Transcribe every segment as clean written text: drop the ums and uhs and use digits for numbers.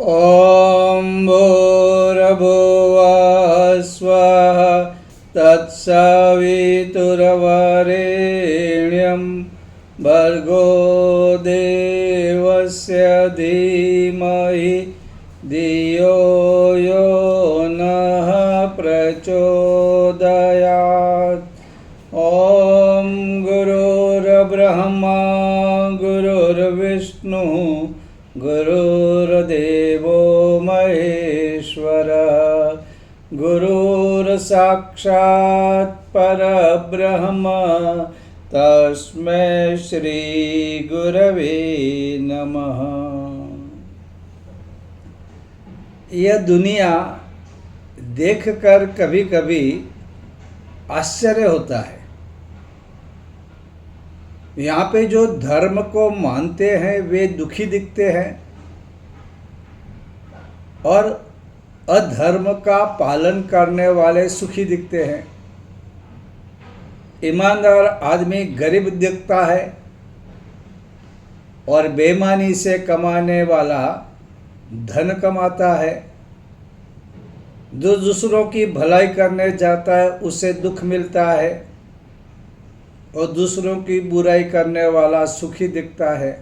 ॐ भूर्भुवः स्वः तत्सवितुर्वरेण्यं भर्गो देवस्य धीमहि धियो यो नः प्रचोदयात्। ॐ गुरुर्ब्रह्मा गुरुर्विष्णुः गुरुर्देवो महेश्वरः गुरुर्साक्षात् परब्रह्म तस्मै श्री गुरवे नमः। यह दुनिया देखकर कभी कभी आश्चर्य होता है। यहाँ पे जो धर्म को मानते हैं वे दुखी दिखते हैं और अधर्म का पालन करने वाले सुखी दिखते हैं। ईमानदार आदमी गरीब दिखता है और बेईमानी से कमाने वाला धन कमाता है। जो दूसरों की भलाई करने जाता है उसे दुख मिलता है और दूसरों की बुराई करने वाला सुखी दिखता है।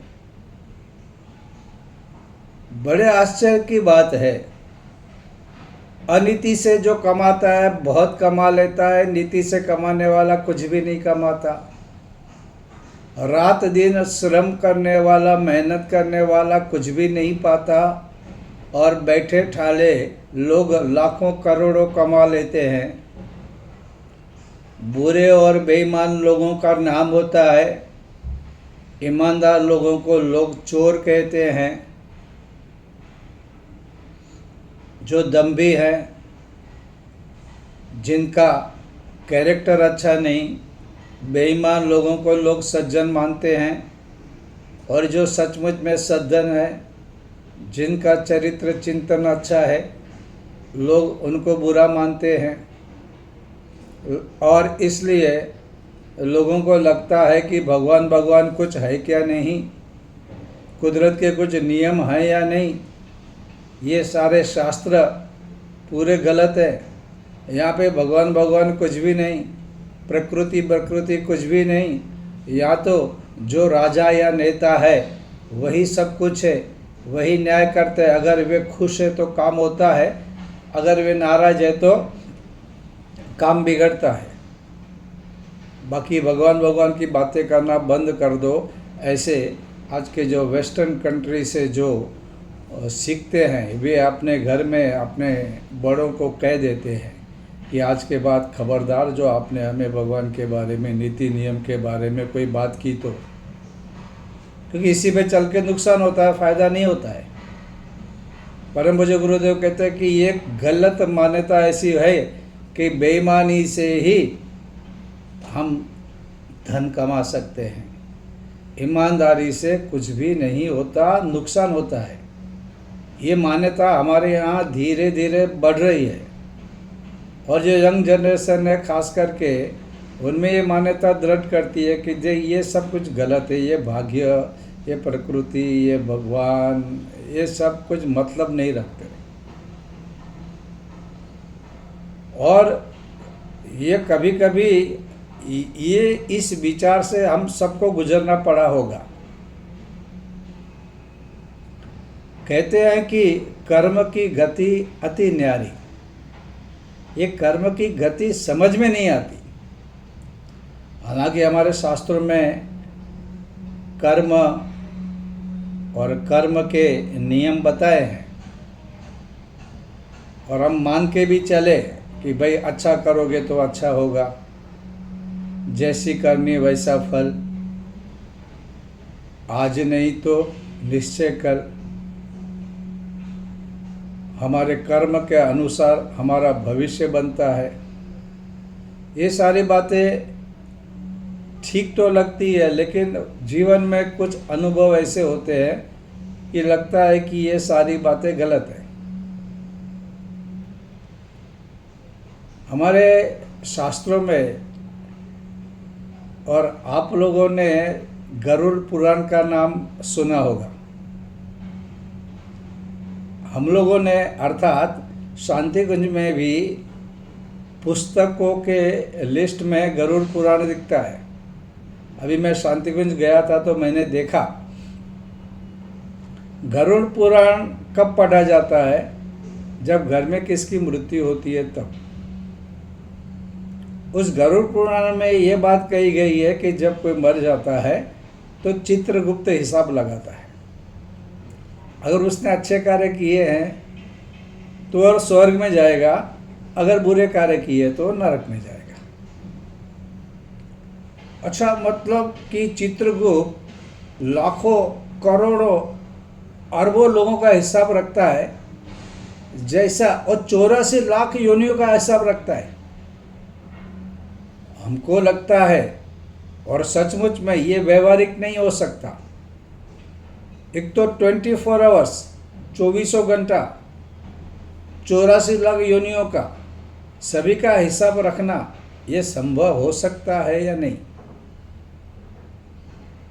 बड़े आश्चर्य की बात है। अनीति से जो कमाता है बहुत कमा लेता है, नीति से कमाने वाला कुछ भी नहीं कमाता। रात दिन श्रम करने वाला, मेहनत करने वाला कुछ भी नहीं पाता और बैठे ठाले लोग लाखों करोड़ों कमा लेते हैं। बुरे और बेईमान लोगों का नाम होता है। ईमानदार लोगों को लोग चोर कहते हैं। जो दम्भी है, जिनका कैरेक्टर अच्छा नहीं, बेईमान लोगों को लोग सज्जन मानते हैं। और जो सचमुच में सज्जन है, जिनका चरित्र चिंतन अच्छा है, लोग उनको बुरा मानते हैं। और इसलिए लोगों को लगता है कि भगवान कुछ है क्या नहीं, कुदरत के कुछ नियम हैं या नहीं। ये सारे शास्त्र पूरे गलत है। यहाँ पे भगवान कुछ भी नहीं, प्रकृति कुछ भी नहीं। या तो जो राजा या नेता है वही सब कुछ है, वही न्याय करते हैं। अगर वे खुश है तो काम होता है, अगर वे नाराज है तो काम बिगड़ता है। बाकी भगवान की बातें करना बंद कर दो। ऐसे आज के जो वेस्टर्न कंट्री से जो सीखते हैं, वे अपने घर में अपने बड़ों को कह देते हैं कि आज के बाद खबरदार, जो आपने हमें भगवान के बारे में, नीति नियम के बारे में कोई बात की तो, क्योंकि इसी पे चल के नुकसान होता है, फ़ायदा नहीं होता है। परम पूज्य गुरुदेव कहते हैं कि ये गलत मान्यता ऐसी है कि बेईमानी से ही हम धन कमा सकते हैं। ईमानदारी से कुछ भी नहीं होता, नुकसान होता है। ये मान्यता हमारे यहाँ धीरे धीरे बढ़ रही है और जो यंग जनरेशन है खास करके, उनमें ये मान्यता दृढ़ करती है कि ये सब कुछ गलत है। ये भाग्य, ये प्रकृति, ये भगवान, ये सब कुछ मतलब नहीं रखते। और ये कभी कभी ये इस विचार से हम सबको गुजरना पड़ा होगा। कहते हैं कि कर्म की गति अति न्यारी। ये कर्म की गति समझ में नहीं आती। हालांकि हमारे शास्त्रों में कर्म और कर्म के नियम बताए हैं और हम मान के भी चले कि भाई अच्छा करोगे तो अच्छा होगा, जैसी करनी वैसा फल, आज नहीं तो निश्चय कर। हमारे कर्म के अनुसार हमारा भविष्य बनता है। ये सारी बातें ठीक तो लगती है, लेकिन जीवन में कुछ अनुभव ऐसे होते हैं कि लगता है कि ये सारी बातें गलत है। हमारे शास्त्रों में, और आप लोगों ने गरुड़ पुराण का नाम सुना होगा। हम लोगों ने अर्थात शांति कुंज में भी पुस्तकों के लिस्ट में गरुड़ पुराण दिखता है। अभी मैं शांति कुंज गया था तो मैंने देखा गरुड़ पुराण कब पढ़ा जाता है, जब घर में किसकी मृत्यु होती है तब। उस गरुड़ पुराण में ये बात कही गई है कि जब कोई मर जाता है तो चित्रगुप्त हिसाब लगाता है। अगर उसने अच्छे कार्य किए हैं तो वह स्वर्ग में जाएगा, अगर बुरे कार्य किए तो नरक में जाएगा। अच्छा, मतलब कि चित्रगुप्त लाखों करोड़ों अरबों लोगों का हिसाब रखता है जैसा, और 84 लाख योनियों का हिसाब रखता है। हमको लगता है, और सचमुच में ये व्यवहारिक नहीं हो सकता। एक तो 24 आवर्स 24 घंटा 84 लाख योनियों का सभी का हिसाब रखना ये संभव हो सकता है या नहीं।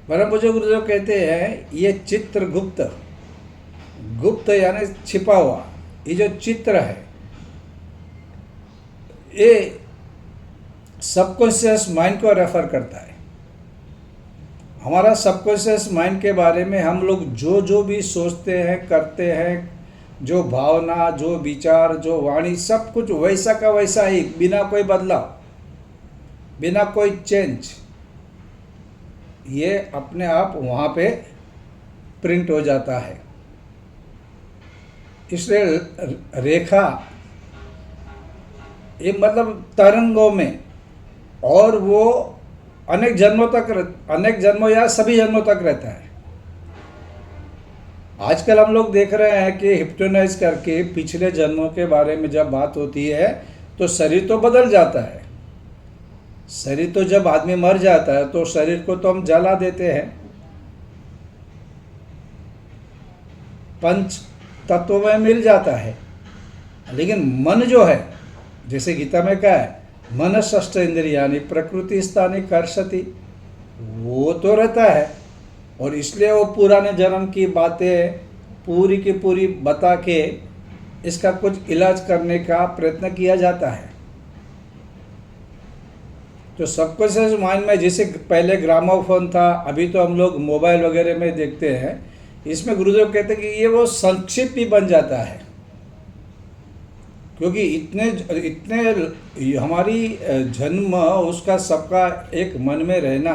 परम पूज्य गुरुदेव कहते हैं ये चित्रगुप्त, गुप्त यानी छिपा हुआ, ये जो चित्र है ये सबकॉन्शियस माइंड को रेफर करता है। हमारा सबकॉन्शियस माइंड के बारे में हम लोग जो जो भी सोचते हैं, करते हैं, जो भावना, जो विचार, जो वाणी, सब कुछ वैसा का वैसा ही, बिना कोई बदलाव, बिना कोई चेंज, ये अपने आप वहाँ पे प्रिंट हो जाता है। इसलिए रेखा ये मतलब तरंगों में, और वो अनेक जन्मों या सभी जन्मों तक रहता है। आजकल हम लोग देख रहे हैं कि हिप्नोटाइज करके पिछले जन्मों के बारे में जब बात होती है तो शरीर तो बदल जाता है। शरीर तो जब आदमी मर जाता है तो शरीर को तो हम जला देते हैं, पंच तत्वों में मिल जाता है, लेकिन मन जो है, जैसे गीता में कहा है मन षष्ठ इंद्रियानि प्रकृति स्थानी कर्षति, वो तो रहता है। और इसलिए वो पुराने जन्म की बातें पूरी की पूरी बता के इसका कुछ इलाज करने का प्रयत्न किया जाता है। तो सबकॉन्शियस माइंड में जैसे पहले ग्रामोफोन था, अभी तो हम लोग मोबाइल वगैरह में देखते हैं, इसमें गुरुदेव कहते हैं कि ये वो संक्षिप्त भी बन जाता है, क्योंकि इतने हमारी जन्म उसका सबका एक मन में रहना।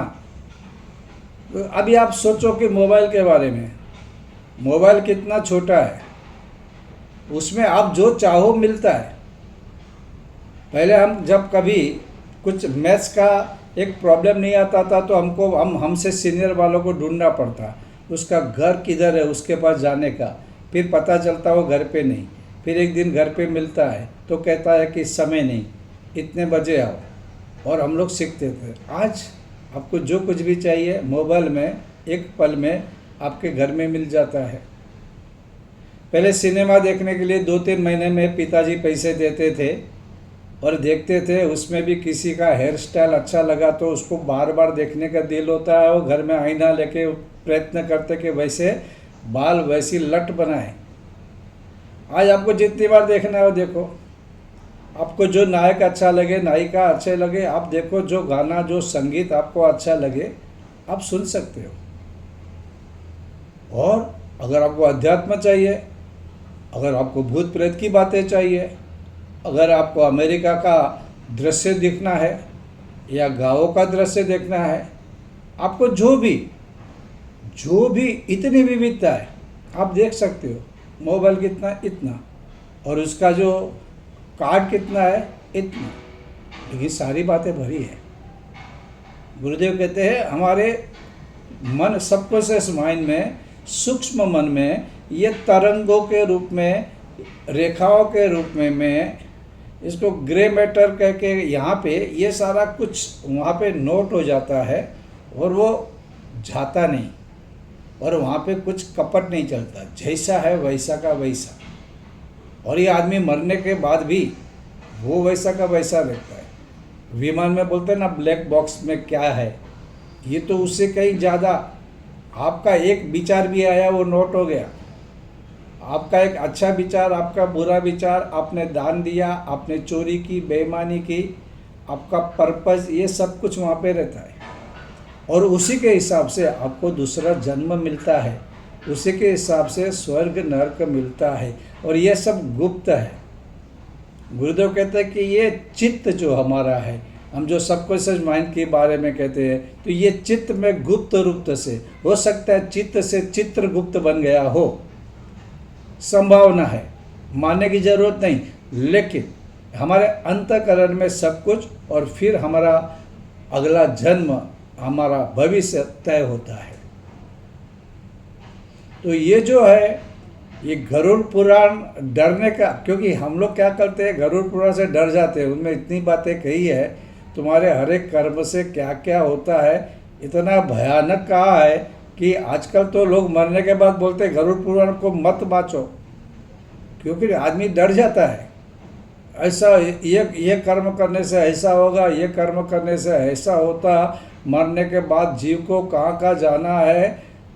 तो अभी आप सोचो कि मोबाइल के बारे में, मोबाइल कितना छोटा है, उसमें आप जो चाहो मिलता है। पहले हम जब कभी कुछ मैथ्स का एक प्रॉब्लम नहीं आता था तो हमसे सीनियर वालों को ढूंढना पड़ता, उसका घर किधर है उसके पास जाने का, फिर पता चलता वो घर पे नहीं, फिर एक दिन घर पे मिलता है तो कहता है कि समय नहीं, इतने बजे आओ, और हम लोग सीखते थे। आज आपको जो कुछ भी चाहिए मोबाइल में एक पल में आपके घर में मिल जाता है। पहले सिनेमा देखने के लिए 2-3 महीने में पिताजी पैसे देते थे और देखते थे, उसमें भी किसी का हेयर स्टाइल अच्छा लगा तो उसको बार बार देखने का दिल होता है, वो घर में आईना लेके प्रयत्न करते कि वैसे बाल वैसी लट बनाए। आज आपको जितनी बार देखना है वो देखो, आपको जो नायक अच्छा लगे, नायिका अच्छे लगे, आप देखो, जो गाना जो संगीत आपको अच्छा लगे आप सुन सकते हो। और अगर आपको अध्यात्म चाहिए, अगर आपको भूत प्रेत की बातें चाहिए, अगर आपको अमेरिका का दृश्य दिखना है या गाँवों का दृश्य देखना है, आपको जो भी इतनी विविधता है आप देख सकते हो। मोबाइल कितना, इतना, और उसका जो कार्ड कितना है, इतना, लेकिन सारी बातें भरी है। गुरुदेव कहते हैं हमारे मन, सबकॉन्शियस माइंड में, सूक्ष्म मन में ये तरंगों के रूप में, रेखाओं के रूप में, मैं इसको ग्रे मैटर कह के यहाँ पे ये सारा कुछ वहाँ पे नोट हो जाता है और वो जाता नहीं, और वहाँ पे कुछ कपट नहीं चलता, जैसा है वैसा का वैसा। और ये आदमी मरने के बाद भी वो वैसा का वैसा रहता है। विमान में बोलते हैं ना ब्लैक बॉक्स में क्या है, ये तो उससे कहीं ज़्यादा, आपका एक विचार भी आया वो नोट हो गया, आपका एक अच्छा विचार, आपका बुरा विचार, आपने दान दिया, आपने चोरी की, बेईमानी की, आपका पर्पस, ये सब कुछ वहाँ पे रहता है। और उसी के हिसाब से आपको दूसरा जन्म मिलता है, उसी के हिसाब से स्वर्ग नरक मिलता है। और ये सब गुप्त है। गुरुदेव कहते हैं कि ये चित्त जो हमारा है, हम जो सबकॉन्शियस माइंड के बारे में कहते हैं, तो ये चित्त में गुप्त रूप से हो सकता है, चित्त से चित्रगुप्त बन गया हो, संभावना है, मानने की जरूरत नहीं, लेकिन हमारे अंतःकरण में सब कुछ, और फिर हमारा अगला जन्म, हमारा भविष्य तय होता है। तो ये जो है, ये गरुड़ पुराण डरने का, क्योंकि हम लोग क्या करते हैं, गरुड़ पुराण से डर जाते हैं। उनमें इतनी बातें कही है, तुम्हारे हर एक कर्म से क्या क्या होता है, इतना भयानक कहा है कि आजकल तो लोग मरने के बाद बोलते हैं गरुड़ पुराण को मत बाँचो, क्योंकि आदमी डर जाता है। ऐसा ये कर्म करने से ऐसा होगा, ये कर्म करने से ऐसा होता, मरने के बाद जीव को कहाँ कहाँ जाना है,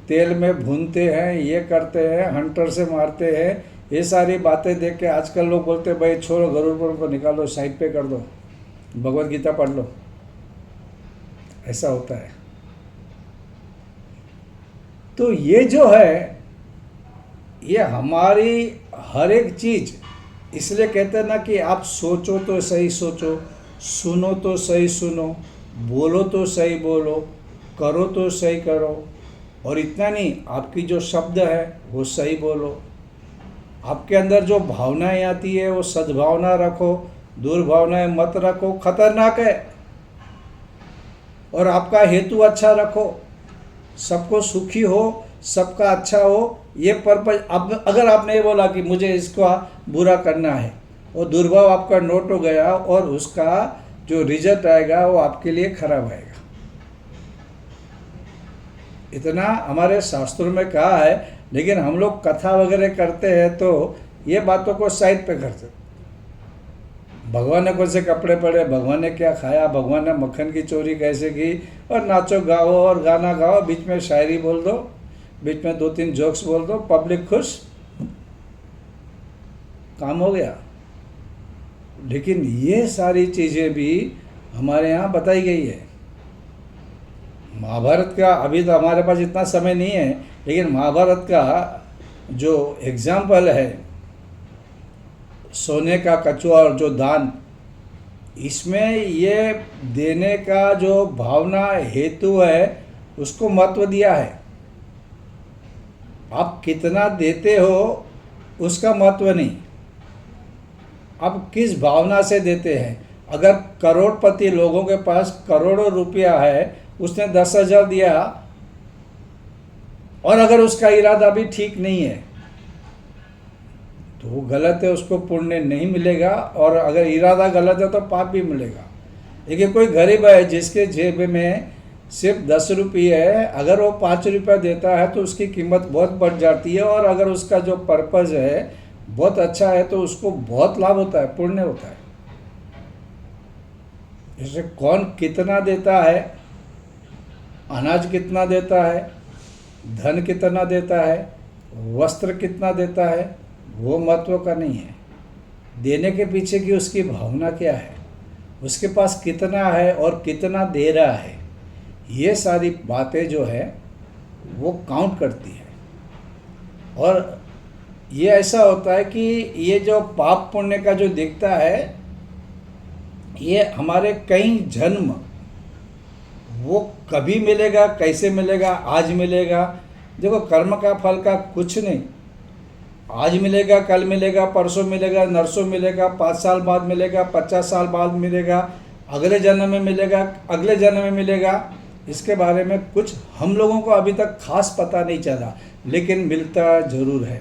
तेल में भूनते हैं, ये करते हैं, हंटर से मारते हैं, ये सारी बातें देख के आजकल लोग बोलते हैं भाई छोड़ो, गरुड़ पुराण को निकालो, साइड पे कर दो, भगवत गीता पढ़ लो। ऐसा होता है। तो ये जो है, ये हमारी हर एक चीज़, इसलिए कहते हैं ना कि आप सोचो तो सही सोचो, सुनो तो सही सुनो, बोलो तो सही बोलो, करो तो सही करो। और इतना नहीं, आपकी जो शब्द है वो सही बोलो, आपके अंदर जो भावनाएं आती है वो सद्भावना रखो, दुर्भावनाएं मत रखो, खतरनाक है। और आपका हेतु अच्छा रखो, सबको सुखी हो, सबका अच्छा हो, ये पर्पज। अब अगर आपने ये बोला कि मुझे इसका बुरा करना है, और दुर्भाव आपका नोट हो गया, और उसका जो रिजल्ट आएगा वो आपके लिए खराब आएगा। इतना हमारे शास्त्रों में कहा है, लेकिन हम लोग कथा वगैरह करते हैं तो ये बातों को साइड पे करते। भगवान ने कौन से कपड़े पहने, भगवान ने क्या खाया, भगवान ने मक्खन की चोरी कैसे की, और नाचो गाओ और गाना गाओ, बीच में शायरी बोल दो, बीच में 2-3 जोक्स बोल दो, पब्लिक खुश, काम हो गया। लेकिन ये सारी चीज़ें भी हमारे यहाँ बताई गई है। महाभारत का, अभी तो हमारे पास इतना समय नहीं है, लेकिन महाभारत का जो एग्जाम्पल है, सोने का कछुआ और जो दान, इसमें ये देने का जो भावना हेतु है उसको महत्व दिया है। आप कितना देते हो उसका महत्व नहीं, आप किस भावना से देते हैं। अगर करोड़पति लोगों के पास करोड़ों रुपया है, उसने 10,000 दिया, और अगर उसका इरादा भी ठीक नहीं है तो वो गलत है, उसको पुण्य नहीं मिलेगा, और अगर इरादा गलत है तो पाप भी मिलेगा। लेकिन कोई गरीब है जिसके जेब में सिर्फ 10 रुपये है, अगर वो 5 रुपया देता है तो उसकी कीमत बहुत बढ़ जाती है, और अगर उसका जो पर्पज़ है बहुत अच्छा है तो उसको बहुत लाभ होता है, पुण्य होता है। जैसे कौन कितना देता है, अनाज कितना देता है, धन कितना देता है, वस्त्र कितना देता है, वो महत्व का नहीं है। देने के पीछे की उसकी भावना क्या है, उसके पास कितना है और कितना दे रहा है, ये सारी बातें जो है वो काउंट करती है। और ये ऐसा होता है कि ये जो पाप पुण्य का जो दिखता है, ये हमारे कई जन्म, वो कभी मिलेगा, कैसे मिलेगा, आज मिलेगा। देखो, कर्म का फल का कुछ नहीं, आज मिलेगा, कल मिलेगा, परसों मिलेगा, नरसों मिलेगा, 5 साल बाद मिलेगा, 50 साल बाद मिलेगा, अगले जन्म में मिलेगा, अगले जन्म में मिलेगा। इसके बारे में कुछ हम लोगों को अभी तक खास पता नहीं चला, लेकिन मिलता ज़रूर है।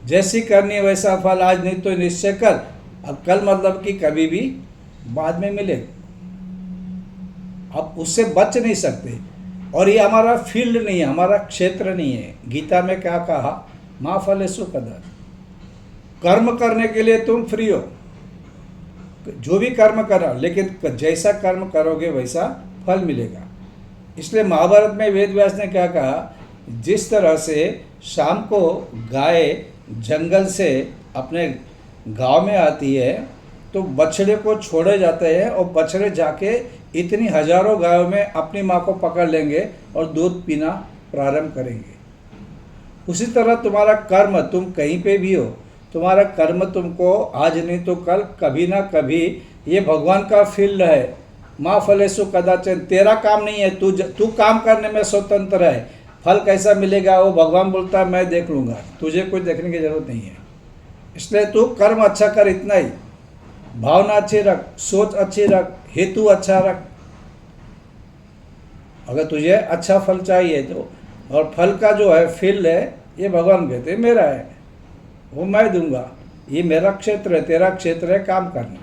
जैसी करनी वैसा फल, आज नहीं तो निश्चय कर, अब कल मतलब कि कभी भी बाद में मिलेगा। अब उससे बच नहीं सकते, और ये हमारा फील्ड नहीं है, हमारा क्षेत्र नहीं है। गीता में क्या कहा, मा फलेषु कदाचन। कर्म करने के लिए तुम फ्री हो, जो भी कर्म करो, लेकिन जैसा कर्म करोगे वैसा फल मिलेगा। इसलिए महाभारत में वेद व्यास ने क्या कहा जिस तरह से शाम को गाय जंगल से अपने गांव में आती है तो बछड़े को छोड़े जाते हैं और बछड़े जाके इतनी हजारों गायों में अपनी माँ को पकड़ लेंगे और दूध पीना प्रारंभ करेंगे। उसी तरह तुम्हारा कर्म, तुम कहीं पे भी हो, तुम्हारा कर्म तुमको आज नहीं तो कल कभी ना कभी, ये भगवान का फील्ड है। माँ फलेसु कदाचन, तेरा काम नहीं है, तू काम करने में स्वतंत्र है। फल कैसा मिलेगा वो भगवान बोलता है मैं देख लूँगा, तुझे कुछ देखने की जरूरत नहीं है। इसलिए तू कर्म अच्छा कर, इतना ही। भावना अच्छी रख, सोच अच्छी रख, हेतु अच्छा रख। अगर तुझे अच्छा फल चाहिए तो, और फल का जो है फील्ड है, ये भगवान कहते हैं मेरा है, वो मैं दूंगा। ये मेरा क्षेत्र है, तेरा क्षेत्र है काम करना।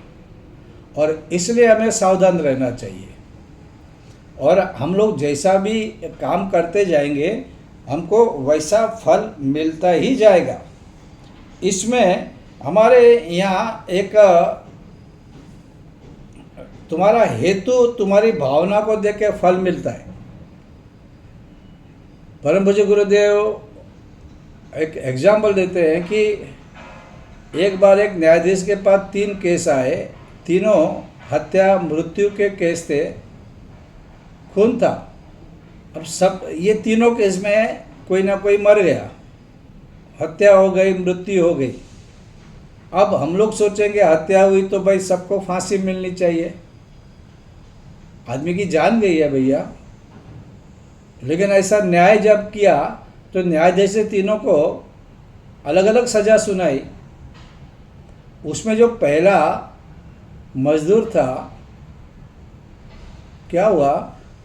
और इसलिए हमें सावधान रहना चाहिए। और हम लोग जैसा भी काम करते जाएंगे हमको वैसा फल मिलता ही जाएगा। इसमें हमारे यहाँ एक तुम्हारा हेतु, तुम्हारी भावना को देख के फल मिलता है। परम पूज्य गुरुदेव एक एग्जाम्पल देते हैं कि एक बार एक न्यायाधीश के पास 3 केस आए, तीनों हत्या मृत्यु के केस थे, खून था। अब सब ये तीनों केस में कोई ना कोई मर गया, हत्या हो गई, मृत्यु हो गई। अब हम लोग सोचेंगे हत्या हुई तो भाई सबको फांसी मिलनी चाहिए, आदमी की जान गई है भैया। लेकिन ऐसा न्याय जब किया तो न्यायाधीश ने तीनों को अलग अलग सज़ा सुनाई। उसमें जो पहला मजदूर था, क्या हुआ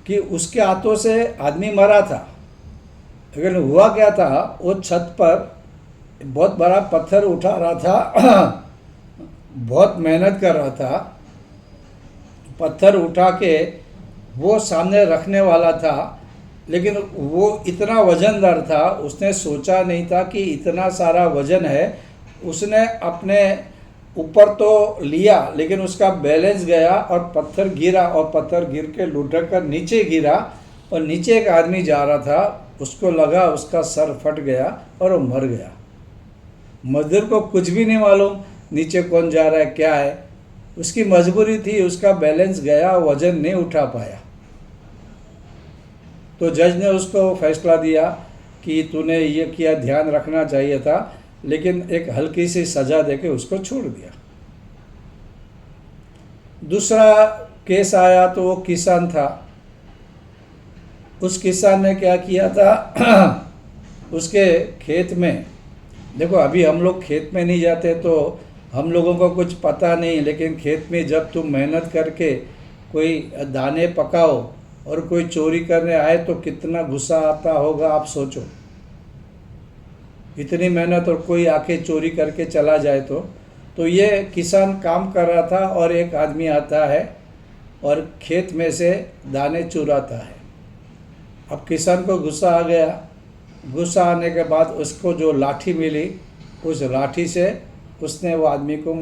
कि उसके हाथों से आदमी मरा था, लेकिन हुआ क्या था, वो छत पर बहुत बड़ा पत्थर उठा रहा था बहुत मेहनत कर रहा था, पत्थर उठा के वो सामने रखने वाला था, लेकिन वो इतना वजनदार था, उसने सोचा नहीं था कि इतना सारा वजन है। उसने अपने ऊपर तो लिया लेकिन उसका बैलेंस गया और पत्थर गिरा, और पत्थर गिर के लुढ़क कर नीचे गिरा, और नीचे एक आदमी जा रहा था, उसको लगा उसका सर फट गया और वो मर गया। मजदूर को कुछ भी नहीं मालूम नीचे कौन जा रहा है क्या है, उसकी मजबूरी थी, उसका बैलेंस गया, वजन नहीं उठा पाया। तो जज ने उसको फैसला दिया कि तूने ये किया, ध्यान रखना चाहिए था, लेकिन एक हल्की सी सज़ा देके उसको छोड़ दिया। दूसरा केस आया तो वो किसान था। उस किसान ने क्या किया था उसके खेत में, देखो अभी हम लोग खेत में नहीं जाते तो हम लोगों को कुछ पता नहीं, लेकिन खेत में जब तुम मेहनत करके कोई दाने पकाओ और कोई चोरी करने आए तो कितना गुस्सा आता होगा, आप सोचो। इतनी मेहनत और कोई आके चोरी करके चला जाए तो ये किसान काम कर रहा था और एक आदमी आता है और खेत में से दाने चुराता है। अब किसान को गुस्सा आ गया। गुस्सा आने के बाद उसको जो लाठी मिली, उस लाठी से उसने वो आदमी को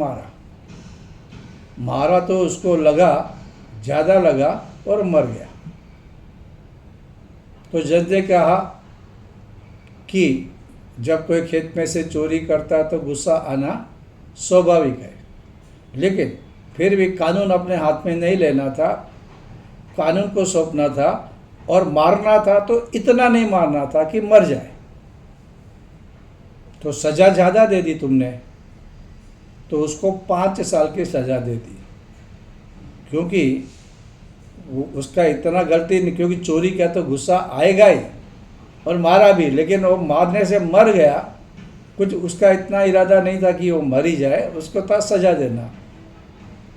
मारा तो उसको लगा, ज़्यादा लगा और मर गया। तो जज ने कहा कि जब कोई खेत में से चोरी करता है तो गुस्सा आना स्वाभाविक है, लेकिन फिर भी कानून अपने हाथ में नहीं लेना था, कानून को सौंपना था और मारना था तो इतना नहीं मारना था कि मर जाए। तो सज़ा ज़्यादा दे दी तुमने, तो उसको 5 साल की सज़ा दे दी, क्योंकि उसका इतना गलती नहीं, क्योंकि चोरी किया तो गुस्सा आएगा ही, और मारा भी, लेकिन वो मारने से मर गया, कुछ उसका इतना इरादा नहीं था कि वो मर ही जाए, उसको था सज़ा देना।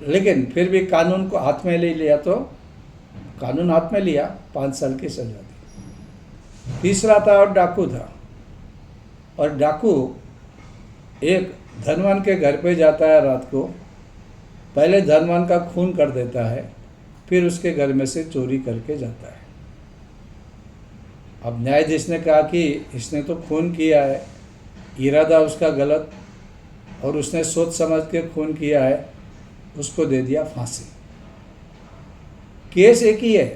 लेकिन फिर भी कानून को हाथ में ले लिया, तो कानून हाथ में लिया, 5 साल की सज़ा दी। तीसरा था और डाकू था, और डाकू एक धनवान के घर पे जाता है रात को, पहले धनवान का खून कर देता है, फिर उसके घर में से चोरी करके जाता है। अब न्यायाधीश ने कहा कि इसने तो खून किया है, इरादा उसका गलत, और उसने सोच समझ के खून किया है, उसको दे दिया फांसी। केस एक ही है,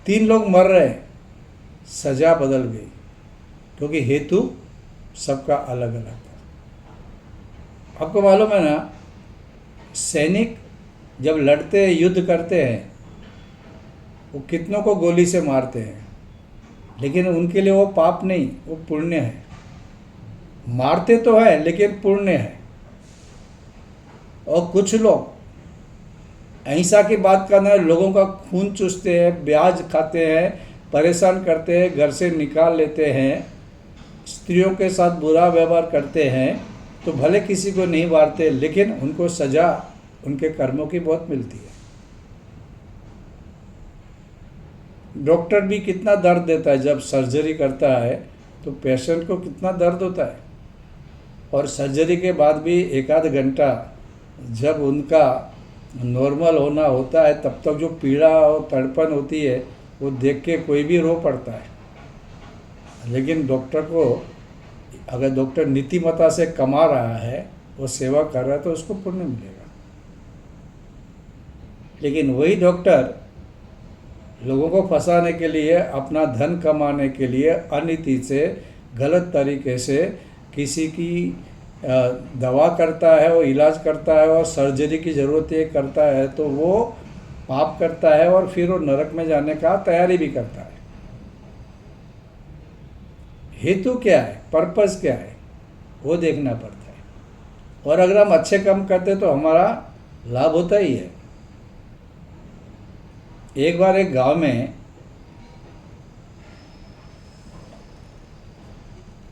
3 लोग मर रहे हैं, सजा बदल गई, क्योंकि हेतु सबका अलग अलग था। आपको मालूम है ना, सैनिक जब लड़ते युद्ध करते हैं वो कितनों को गोली से मारते हैं, लेकिन उनके लिए वो पाप नहीं, वो पुण्य है। मारते तो है लेकिन पुण्य है। और कुछ लोग अहिंसा की बात करना है, लोगों का खून चूसते हैं, ब्याज खाते हैं, परेशान करते हैं, घर से निकाल लेते हैं, स्त्रियों के साथ बुरा व्यवहार करते हैं, तो भले किसी को नहीं मारते लेकिन उनको सजा उनके कर्मों की बहुत मिलती है। डॉक्टर भी कितना दर्द देता है जब सर्जरी करता है, तो पेशेंट को कितना दर्द होता है। और सर्जरी के बाद भी एक आध घंटा जब उनका नॉर्मल होना होता है, तब तक जो पीड़ा और तड़पन होती है वो देख के कोई भी रो पड़ता है। लेकिन डॉक्टर को, अगर डॉक्टर नीतिमत्ता से कमा रहा है, वो सेवा कर रहा है, तो उसको पुण्य मिलेगा। लेकिन वही डॉक्टर लोगों को फंसाने के लिए, अपना धन कमाने के लिए अनीति से, गलत तरीके से किसी की दवा करता है और इलाज करता है और सर्जरी की ज़रूरत ये करता है, तो वो पाप करता है और फिर वो नरक में जाने का तैयारी भी करता है। हेतु क्या है, पर्पस क्या है, वो देखना पड़ता है। और अगर हम अच्छे काम करते तो हमारा लाभ होता ही है। एक बार एक गांव में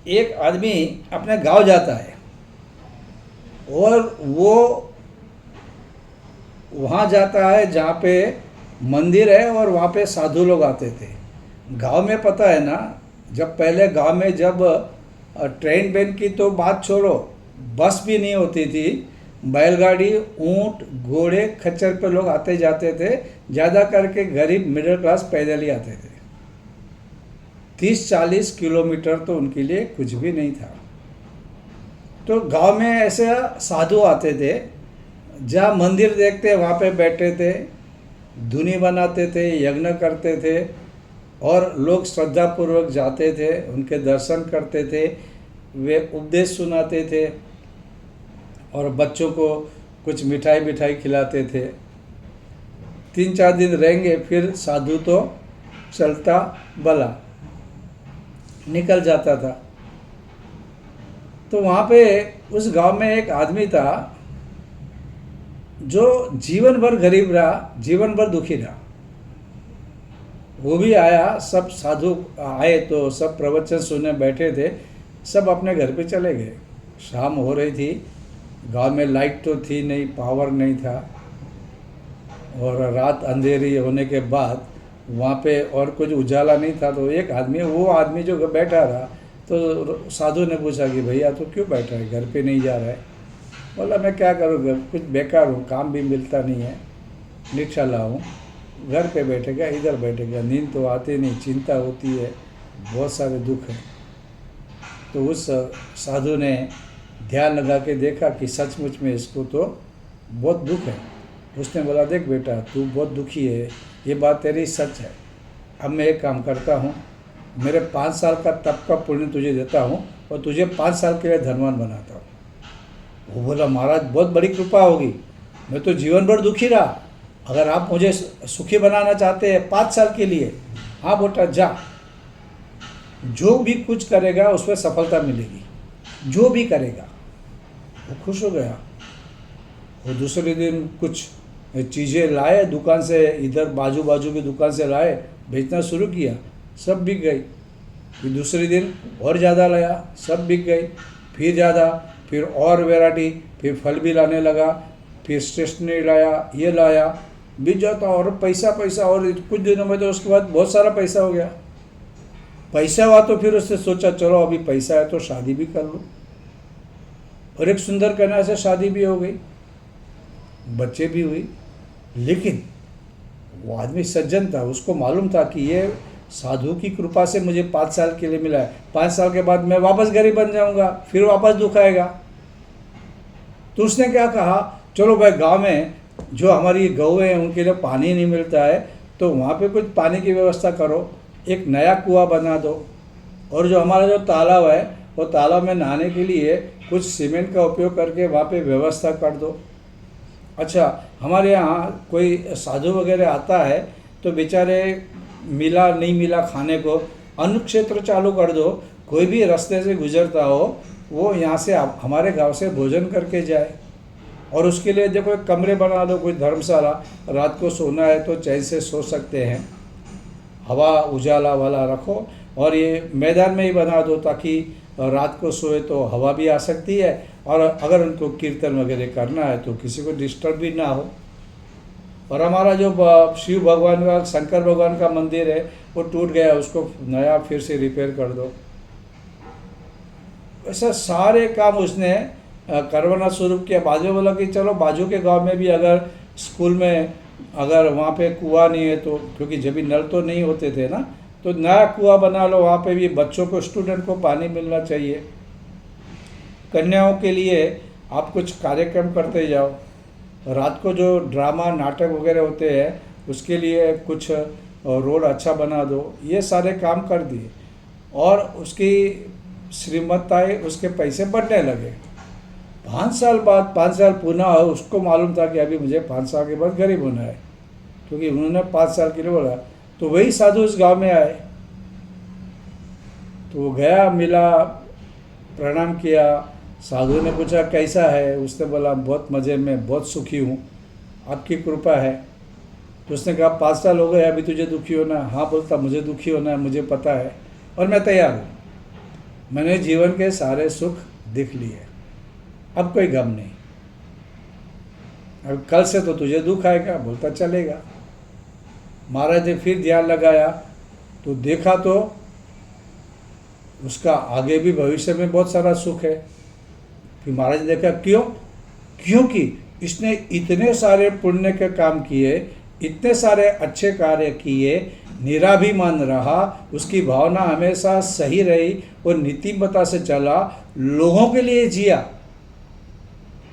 एक आदमी अपने गांव जाता है और वो वहाँ जाता है जहाँ पे मंदिर है और वहाँ पे साधु लोग आते थे। गांव में पता है ना, जब पहले गांव में जब ट्रेन बेन की तो बात छोड़ो, बस भी नहीं होती थी, बैलगाड़ी, ऊंट, घोड़े, खच्चर पे लोग आते जाते थे। ज़्यादा करके गरीब मिडिल क्लास पैदल ही आते थे। 30-40 किलोमीटर तो उनके लिए कुछ भी नहीं था। तो गांव में ऐसे साधु आते थे, जहाँ मंदिर देखते वहाँ पे बैठे थे, धुनी बनाते थे, यज्ञ करते थे और लोग श्रद्धापूर्वक जाते थे, उनके दर्शन करते थे, वे उपदेश सुनाते थे और बच्चों को कुछ मिठाई खिलाते थे। 3-4 दिन रहेंगे, फिर साधु तो चलता भला निकल जाता था। तो वहाँ पे उस गांव में एक आदमी था जो जीवन भर गरीब रहा, जीवन भर दुखी रहा। वो भी आया, सब साधु आए तो सब प्रवचन सुनने बैठे थे, सब अपने घर पे चले गए। शाम हो रही थी, गांव में लाइट तो थी नहीं, पावर नहीं था, और रात अंधेरी होने के बाद वहाँ पे और कुछ उजाला नहीं था। तो एक आदमी, वो आदमी जो बैठा रहा, तो साधु ने पूछा कि भैया तो क्यों बैठा है, घर पे नहीं जा रहा है? बोला मैं क्या करूँगा, कुछ बेकार हूँ, काम भी मिलता नहीं है, निठल्ला हूँ, घर पे बैठेगा, इधर बैठेगा, नींद तो आती नहीं, चिंता होती है, बहुत सारे दुख हैं। तो उस साधु ने ध्यान लगा के देखा कि सचमुच में इसको तो बहुत दुख है। उसने बोला देख बेटा, तू बहुत दुखी है, ये बात तेरी सच है। अब मैं एक काम करता हूँ, मेरे 5 साल का तप का पुण्य तुझे देता हूँ और तुझे 5 साल के लिए धनवान बनाता हूँ। वो बोला महाराज बहुत बड़ी कृपा होगी, मैं तो जीवन भर दुखी रहा, अगर आप मुझे सुखी बनाना चाहते हैं 5 साल के लिए, हाँ बेटा जा, जो भी कुछ करेगा उसमें सफलता मिलेगी, जो भी करेगा। वो खुश हो गया। वो दूसरे दिन कुछ चीज़ें लाए दुकान से, इधर बाजू की दुकान से लाए, बेचना शुरू किया, सब बिक गई। फिर दूसरे दिन और ज़्यादा लाया, सब बिक गई, फिर ज़्यादा, फिर और वैरायटी, फिर फल भी लाने लगा, फिर स्टेशनरी लाया, ये लाया, बिक जाता और पैसा, और कुछ दिनों में तो उसके बाद बहुत सारा पैसा हो गया। पैसा हुआ तो फिर उसने सोचा चलो अभी पैसा है तो शादी भी कर लो, और एक सुंदर कन्या से शादी भी हो गई, बच्चे भी हुई। लेकिन वो आदमी सज्जन था, उसको मालूम था कि ये साधु की कृपा से मुझे 5 साल के लिए मिला है, 5 साल के बाद मैं वापस गरीब बन जाऊंगा, फिर वापस दुख आएगा। तो उसने क्या कहा, चलो भाई गांव में जो हमारी गऊ हैं उनके लिए पानी नहीं मिलता है, तो वहाँ पे कुछ पानी की व्यवस्था करो। एक नया कुआं बना दो। और जो हमारा जो तालाब है, वो तालाब में नहाने के लिए कुछ सीमेंट का उपयोग करके वहाँ पे व्यवस्था कर दो। अच्छा, हमारे यहाँ कोई साधु वगैरह आता है तो बेचारे मिला नहीं मिला खाने को, अन्न क्षेत्र चालू कर दो। कोई भी रास्ते से गुजरता हो वो यहाँ से हमारे गांव से भोजन करके जाए। और उसके लिए देखो एक कमरे बना दो, कोई धर्मशाला, रात को सोना है तो चैन से सो सकते हैं। हवा उजाला वाला रखो और ये मैदान में ही बना दो ताकि रात को सोए तो हवा भी आ सकती है, और अगर उनको कीर्तन वगैरह करना है तो किसी को डिस्टर्ब भी ना हो। और हमारा जो शिव भगवान का, शंकर भगवान का मंदिर है वो टूट गया, उसको नया फिर से रिपेयर कर दो। ऐसा सारे काम उसने करवाना शुरू किया। बाद में बोला कि चलो बाजू के गांव में भी अगर स्कूल में अगर वहाँ पे कुआं नहीं है तो, क्योंकि जब भी नल तो नहीं होते थे ना, तो नया कुआं बना लो, वहाँ पे भी बच्चों को, स्टूडेंट को पानी मिलना चाहिए। कन्याओं के लिए आप कुछ कार्यक्रम करते जाओ। रात को जो ड्रामा नाटक वगैरह होते हैं उसके लिए कुछ रोड अच्छा बना दो। ये सारे काम कर दिए और उसकी श्रीमताएँ, उसके पैसे बढ़ने लगे। 5 साल बाद, 5 साल पुनः उसको मालूम था कि अभी मुझे 5 साल के बाद गरीब होना है, क्योंकि उन्होंने 5 साल के लिए बोला। तो वही साधु उस गांव में आए, तो वो गया, मिला, प्रणाम किया। साधु ने पूछा कैसा है, उसने बोला बहुत मज़े में, बहुत सुखी हूँ, आपकी कृपा है। तो उसने कहा 5 साल हो गए, अभी तुझे दुखी होना है? हाँ, बोलता मुझे दुखी होना है, मुझे पता है और मैं तैयार हूँ। मैंने जीवन के सारे सुख देख लिए, अब कोई गम नहीं। अब कल से तो तुझे दुख आएगा। बोलता चलेगा। महाराज ने फिर ध्यान लगाया तो देखा तो उसका आगे भी भविष्य में बहुत सारा सुख है। फिर महाराज ने देखा क्यों? क्योंकि इसने इतने सारे पुण्य के काम किए, इतने सारे अच्छे कार्य किए, निराभिमान रहा, उसकी भावना हमेशा सही रही, वो नीतिमत्ता से चला, लोगों के लिए जिया,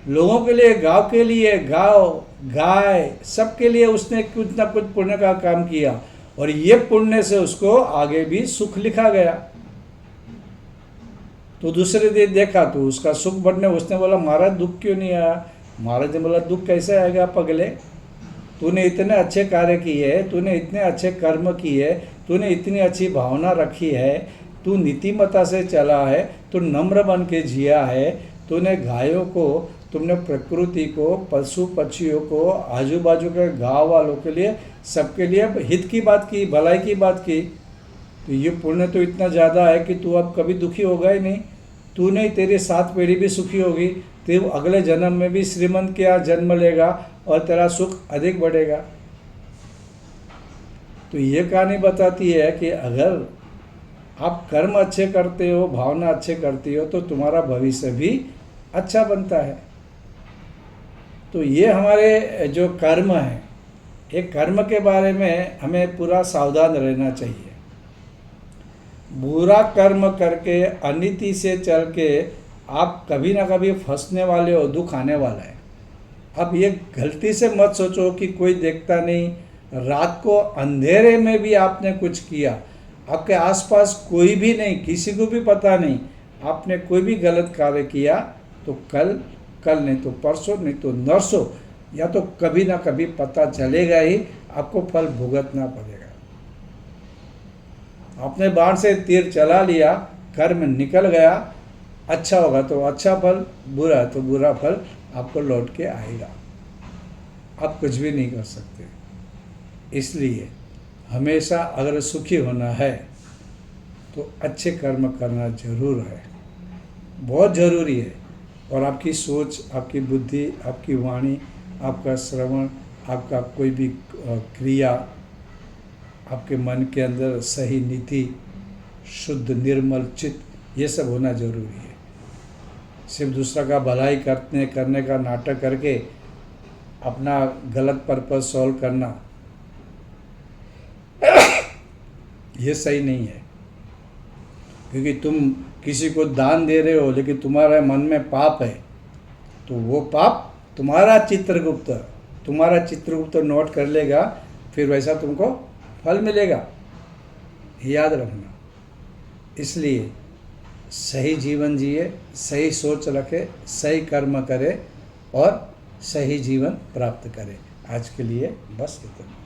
लोगों के लिए, गांव के लिए, गांव गाय सबके लिए उसने कुछ ना कुछ पुण्य का काम किया, और ये पुण्य से उसको आगे भी सुख लिखा गया। तो दूसरे दिन देखा तो उसका सुख बढ़ने। उसने बोला महाराज दुख क्यों नहीं आया? महाराज ने बोला दुख कैसे आएगा पगले, तूने इतने अच्छे कार्य किए, तूने इतने अच्छे कर्म किए, तूने इतनी अच्छी भावना रखी है, तू नीतिमत्ता से चला है, तू नम्र बन के जिया है, तूने गायों को, तुमने प्रकृति को, पशु पक्षियों को, आजू बाजू के गांव वालों के लिए, सबके लिए हित की बात की, भलाई की बात की। तो ये पुण्य तो इतना ज़्यादा है कि तू अब कभी दुखी होगा ही नहीं। तू नहीं, तेरी 7 पीढ़ी भी सुखी होगी, तू अगले जन्म में भी श्रीमंत का जन्म लेगा और तेरा सुख अधिक बढ़ेगा। तो ये कहानी बताती है कि अगर आप कर्म अच्छे करते हो, भावना अच्छे करती हो, तो तुम्हारा भविष्य भी अच्छा बनता है। तो ये हमारे जो कर्म है, एक कर्म के बारे में हमें पूरा सावधान रहना चाहिए। बुरा कर्म करके, अनीति से चल के आप कभी ना कभी फंसने वाले हो, दुख आने वाला है। अब ये गलती से मत सोचो कि कोई देखता नहीं, रात को अंधेरे में भी आपने कुछ किया, आपके आसपास कोई भी नहीं, किसी को भी पता नहीं, आपने कोई भी गलत कार्य किया, तो कल नहीं तो परसों, नहीं तो नरसों, या तो कभी ना कभी पता चलेगा ही, आपको फल भुगतना पड़ेगा। आपने बाण से तीर चला लिया, कर्म निकल गया, अच्छा होगा तो अच्छा फल, बुरा तो बुरा फल आपको लौट के आएगा। आप कुछ भी नहीं कर सकते। इसलिए हमेशा अगर सुखी होना है तो अच्छे कर्म करना जरूर है, बहुत ज़रूरी है। और आपकी सोच, आपकी बुद्धि, आपकी वाणी, आपका श्रवण, आपका कोई भी क्रिया, आपके मन के अंदर सही नीति, शुद्ध निर्मल चित्त, ये सब होना जरूरी है। सिर्फ दूसरा का भलाई करने का नाटक करके अपना गलत पर्पस सॉल्व करना, ये सही नहीं है। क्योंकि तुम किसी को दान दे रहे हो लेकिन तुम्हारे मन में पाप है, तो वो पाप तुम्हारा चित्रगुप्त नोट कर लेगा, फिर वैसा तुमको फल मिलेगा। याद रखना। इसलिए सही जीवन जिए, सही सोच रखे, सही कर्म करे और सही जीवन प्राप्त करे। आज के लिए बस इतना।